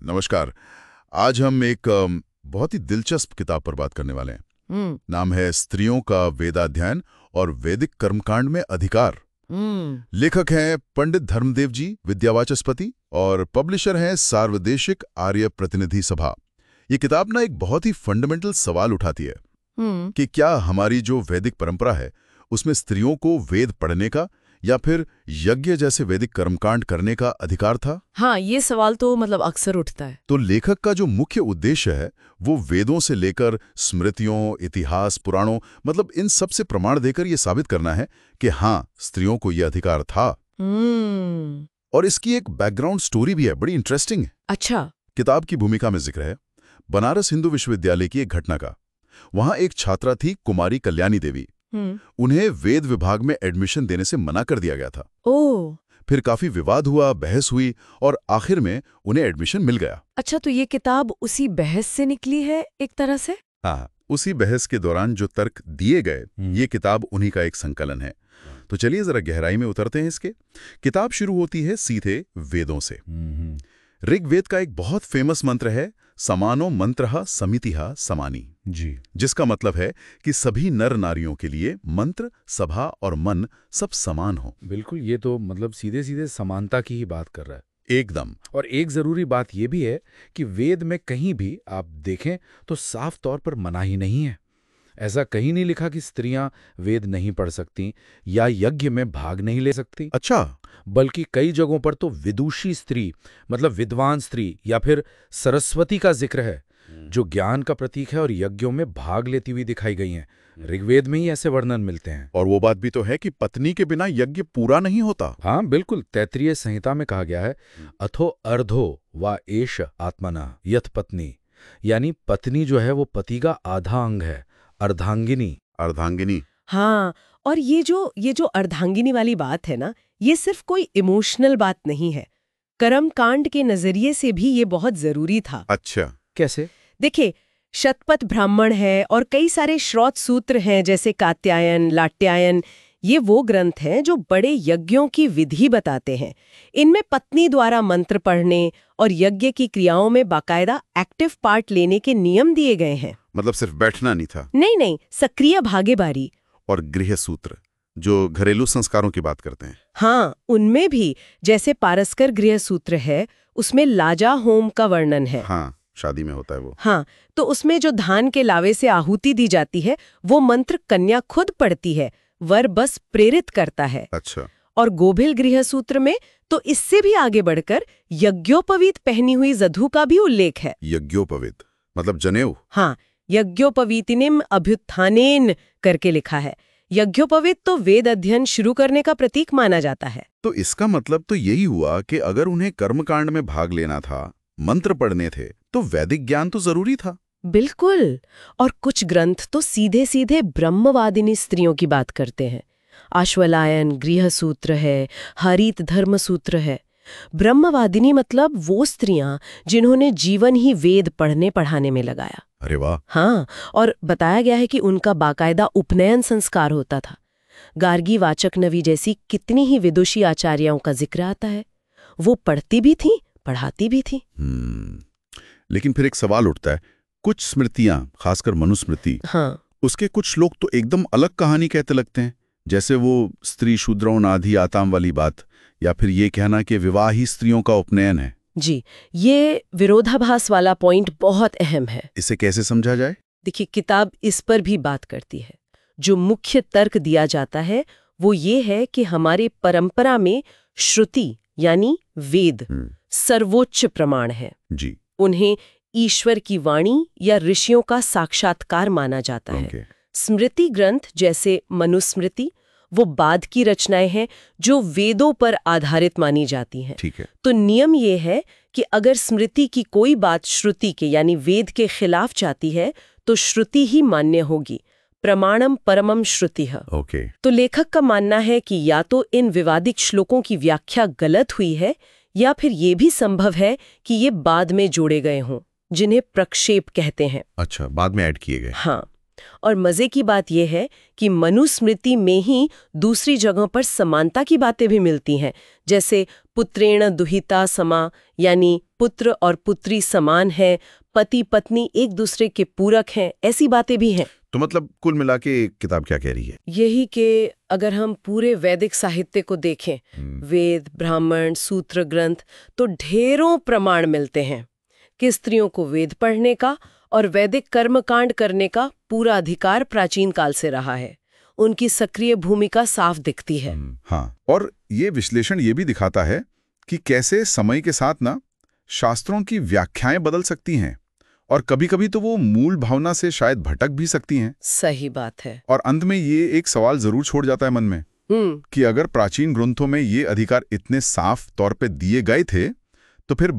नमस्कार। आज हम एक बहुत ही दिलचस्प किताब पर बात करने वाले हैं। नाम है स्त्रियों का वेदाध्ययन और वैदिक कर्मकांड में अधिकार। लेखक हैं पंडित धर्मदेव जी, विद्यावाचस्पति, और पब्लिशर हैं सार्वदेशिक आर्य प्रतिनिधि सभा। ये किताब ना एक बहुत ही फंडामेंटल सवाल उठाती है कि क्या हमारी जो वैदिक परंपरा है उसमें स्त्रियों को वेद पढ़ने का या फिर यज्ञ जैसे वैदिक कर्मकांड करने का अधिकार था। हाँ, ये सवाल तो अक्सर उठता है। तो लेखक का जो मुख्य उद्देश्य है वो वेदों से लेकर स्मृतियों, इतिहास, पुराणों, इन सब से प्रमाण देकर ये साबित करना है कि हाँ, स्त्रियों को ये अधिकार था। और इसकी एक बैकग्राउंड स्टोरी भी है, बड़ी इंटरेस्टिंग है। अच्छा। किताब की भूमिका में जिक्र है बनारस हिंदू विश्वविद्यालय की एक घटना का। वहां एक छात्रा थी, कुमारी कल्याणी देवी। उन्हें वेद विभाग में एडमिशन देने से मना कर दिया गया था। ओह। फिर काफी विवाद हुआ, बहस हुई और आखिर में उन्हें एडमिशन मिल गया। अच्छा, तो ये किताब उसी बहस से निकली है एक तरह से? हाँ, उसी बहस के दौरान जो तर्क दिए गए, ये किताब उन्हीं का एक संकलन है। तो चलिए जरा गहराई में उतरते हैं इसके। किताब शुरू होती है सीधे वेदों से। ऋग्वेद का एक बहुत फेमस मंत्र है, समानो मंत्रः समितिः समानी जी, जिसका मतलब है कि सभी नर नारियों के लिए मंत्र, सभा और मन सब समान हो। बिल्कुल, ये तो सीधे सीधे समानता की ही बात कर रहा है एकदम। और एक जरूरी बात यह भी है कि वेद में कहीं भी आप देखें तो साफ तौर पर मनाही नहीं है। ऐसा कहीं नहीं लिखा कि स्त्रियां वेद नहीं पढ़ सकती या यज्ञ में भाग नहीं ले सकती। अच्छा। बल्कि कई जगहों पर तो विदुषी स्त्री, विद्वान स्त्री या फिर सरस्वती का जिक्र है, जो ज्ञान का प्रतीक है और यज्ञों में भाग लेती हुई दिखाई गई हैं। ऋग्वेद में ही ऐसे वर्णन मिलते हैं। और वो बात भी तो है कि पत्नी के बिना यज्ञ पूरा नहीं होता। हाँ बिल्कुल, तैत्तिरीय संहिता में कहा गया है, अथो अर्धो वा एष आत्मना यथ पत्नी, यानी पत्नी जो है वो पति का आधा अंग है, अर्धांगिनी। अर्धांगिनी। हाँ, और ये जो अर्धांगिनी वाली बात है ना, ये सिर्फ कोई इमोशनल बात नहीं है। कर्मकांड के नजरिए से भी ये बहुत जरूरी था। अच्छा, कैसे? देखिए, शतपथ ब्राह्मण है और कई सारे श्रौत सूत्र हैं, जैसे कात्यायन, लाट्यायन। ये वो ग्रंथ हैं जो बड़े यज्ञों की विधि बताते हैं। इनमें पत्नी द्वारा मंत्र पढ़ने और यज्ञ की क्रियाओं में बाकायदा एक्टिव पार्ट लेने के नियम दिए गए हैं। सिर्फ बैठना नहीं था। नहीं, सक्रिय भागीदारी। और गृह सूत्र जो घरेलू संस्कारों की बात करते हैं। हाँ, उनमें भी, जैसे पारस्कर गृह सूत्र है, उसमें लाजा होम का वर्णन है। हाँ, शादी में होता है वो। हाँ, तो उसमें जो धान के लावे से आहुति दी जाती है, वो मंत्र कन्या खुद पढ़ती है, वर बस प्रेरित करता है। अच्छा। और गोभिल गृह सूत्र में तो इससे भी आगे बढ़कर यज्ञोपवीत पहनी हुई जधु का भी उल्लेख है। यज्ञोपवीत जनेऊ। हाँ, यज्ञोपवीतिनिम अभ्युत्थानेन करके लिखा है। यज्ञोपवीत तो वेद अध्ययन शुरू करने का प्रतीक माना जाता है। तो इसका मतलब तो यही हुआ कि अगर उन्हें कर्मकांड में भाग लेना था, मंत्र पढ़ने थे, तो वैदिक ज्ञान तो जरूरी था। बिल्कुल। और कुछ ग्रंथ तो सीधे सीधे ब्रह्मवादिनी स्त्रियों की बात करते हैं। आश्वलायन गृह सूत्र है, हरित धर्म सूत्र है। ब्रह्मवादिनी मतलब वो स्त्रियां जिन्होंने जीवन ही वेद पढ़ने पढ़ाने में लगाया। अरे वाह। हाँ, और बताया गया है कि उनका बाकायदा उपनयन संस्कार होता था। गार्गी वाचकनवी जैसी कितनी ही विदुषी आचार्यों का जिक्र आता है। वो पढ़ती भी थी, पढ़ाती भी थी। लेकिन फिर एक सवाल उठता है, कुछ स्मृतियां, खासकर मनुस्मृति, हाँ, उसके कुछ लोग तो एकदम अलग कहानी कहते लगते हैं। जैसे वो स्त्री शूद्रों नाधी आताम वाली बात, या फिर ये कहना कि विवाह ही स्त्रियों का उपनयन है। जी, ये विरोधाभास वाला पॉइंट बहुत अहम है। इसे कैसे समझा जाए? देखिए, किताब इस पर भी बात करती है। जो मुख्य तर्क दिया जाता है वो ये है कि हमारे परंपरा में श्रुति यानी वेद सर्वोच्च प्रमाण है जी। उन्हें ईश्वर की वाणी या ऋषियों का साक्षात्कार माना जाता है। स्मृति ग्रंथ जैसे मनुस्मृति वो बाद की रचनाएं हैं जो वेदों पर आधारित मानी जाती हैं। ठीक है। तो नियम ये है कि अगर स्मृति की कोई बात श्रुति के यानी वेद के खिलाफ जाती है तो श्रुति ही मान्य होगी। प्रमाणम परमम श्रुतिः। ओके। तो लेखक का मानना है कि या तो इन विवादित श्लोकों की व्याख्या गलत हुई है या फिर ये भी संभव है कि ये बाद में जोड़े गए हों, जिन्हें प्रक्षेप कहते हैं। अच्छा, बाद में ऐड किए गए। हाँ, और मजे की बात यह है कि मनुस्मृति में ही दूसरी जगहों पर समानता की बातें भी मिलती हैं, जैसे पुत्रेण दुहिता समा यानी पुत्र और पुत्री समान हैं, पति पत्नी एक दूसरे के पूरक हैं, ऐसी बातें भी हैं। तो मतलब कुल मिला के किताब क्या कह रही है? यही कि अगर हम पूरे वैदिक साहित्य को देखें, वेद, ब्राह्मण, सूत्र, ग्रंथ, तो ढेरों प्रमाण मिलते हैं कि स्त्रियों को वेद पढ़ने का और वैदिक कर्मकांड करने का पूरा अधिकार प्राचीन काल से रहा है। उनकी सक्रिय भूमिका साफ दिखती है। हाँ, और ये विश्लेषण ये भी दिखाता है कि कैसे समय के साथ ना शास्त्रों की व्याख्याएं बदल सकती हैं और कभी-कभी तो वो मूल भावना से शायद भटक भी सकती हैं। सही बात है। और अंत में ये एक सवाल जरूर छोड़ जाता है मन में कि अगर प्राचीन ग्रंथों में ये अधिकार इतने साफ तौर पे दिए गए थे, तो फिर